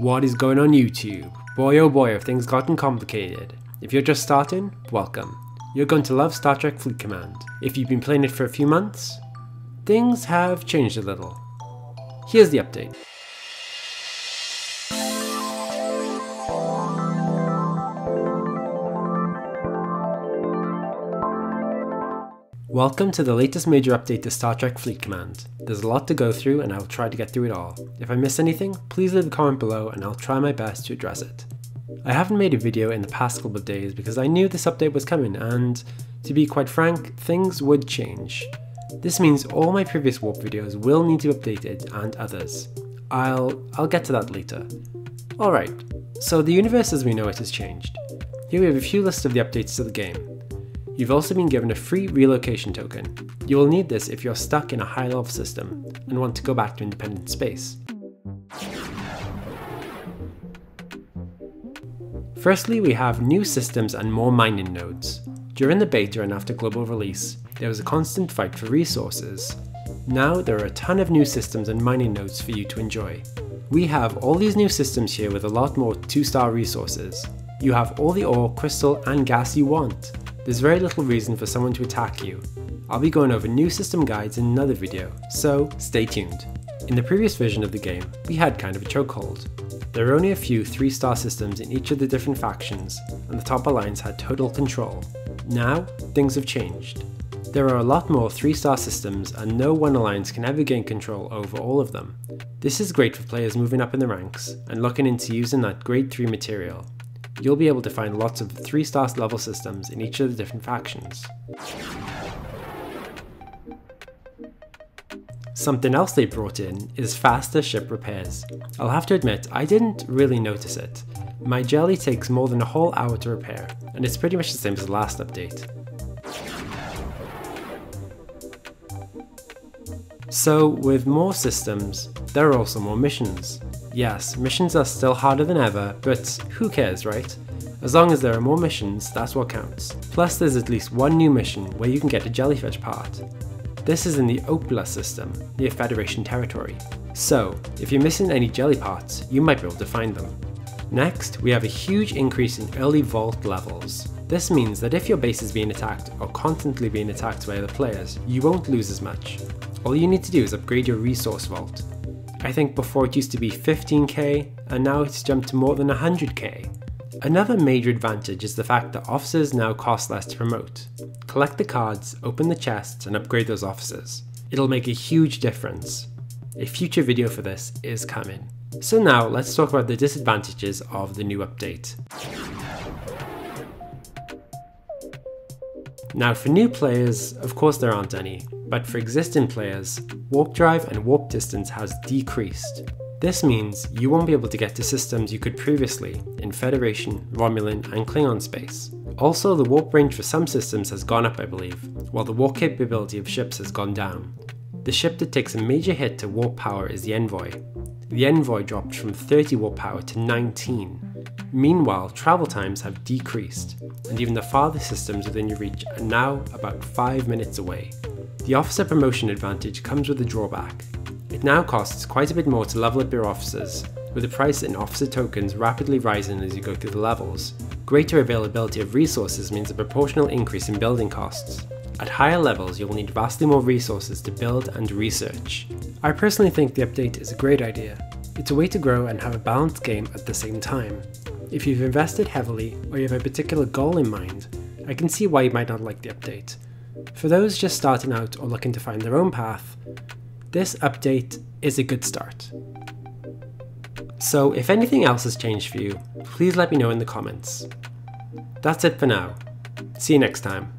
What is going on YouTube? Boy oh boy have things gotten complicated. If you're just starting, welcome. You're going to love Star Trek Fleet Command. If you've been playing it for a few months, things have changed a little. Here's the update. Welcome to the latest major update to Star Trek Fleet Command. There's a lot to go through and I'll try to get through it all. If I miss anything, please leave a comment below and I'll try my best to address it. I haven't made a video in the past couple of days because I knew this update was coming and, to be quite frank, things would change. This means all my previous warp videos will need to be updated and others. I'll get to that later. Alright, so the universe as we know it has changed. Here we have a few lists of the updates to the game. You've also been given a free relocation token. You will need this if you're stuck in a high level system and want to go back to independent space. Firstly, we have new systems and more mining nodes. During the beta and after global release, there was a constant fight for resources. Now there are a ton of new systems and mining nodes for you to enjoy. We have all these new systems here with a lot more 2-star resources. You have all the ore, crystal and gas you want. There's very little reason for someone to attack you. I'll be going over new system guides in another video, so stay tuned. In the previous version of the game, we had kind of a chokehold. There were only a few 3-star systems in each of the different factions, and the top alliance had total control. Now, things have changed. There are a lot more 3-star systems and no one alliance can ever gain control over all of them. This is great for players moving up in the ranks and looking into using that grade 3 material. You'll be able to find lots of 3-star level systems in each of the different factions. Something else they brought in is faster ship repairs. I'll have to admit, I didn't really notice it. My jelly takes more than a whole hour to repair, and it's pretty much the same as the last update. So with more systems, there are also more missions. Yes, missions are still harder than ever, but who cares, right? As long as there are more missions, that's what counts. Plus there's at least one new mission where you can get a jellyfish part. This is in the Opla system, near Federation territory. So, if you're missing any jelly parts, you might be able to find them. Next, we have a huge increase in early vault levels. This means that if your base is being attacked or constantly being attacked by other players, you won't lose as much. All you need to do is upgrade your resource vault. I think before it used to be 15k, and now it's jumped to more than 100k. Another major advantage is the fact that officers now cost less to promote. Collect the cards, open the chests, and upgrade those officers. It'll make a huge difference. A future video for this is coming. So now let's talk about the disadvantages of the new update. Now for new players, of course there aren't any, but for existing players, warp drive and warp distance has decreased. This means you won't be able to get to systems you could previously in Federation, Romulan and Klingon space. Also, the warp range for some systems has gone up I believe, while the warp capability of ships has gone down. The ship that takes a major hit to warp power is the Envoy. The Envoy dropped from 30 warp power to 19. Meanwhile, travel times have decreased, and even the farthest systems within your reach are now about 5 minutes away. The officer promotion advantage comes with a drawback. It now costs quite a bit more to level up your officers, with the price in officer tokens rapidly rising as you go through the levels. Greater availability of resources means a proportional increase in building costs. At higher levels, you'll need vastly more resources to build and research. I personally think the update is a great idea. It's a way to grow and have a balanced game at the same time. If you've invested heavily, or you have a particular goal in mind, I can see why you might not like the update. For those just starting out or looking to find their own path, this update is a good start. So if anything else has changed for you, please let me know in the comments. That's it for now. See you next time.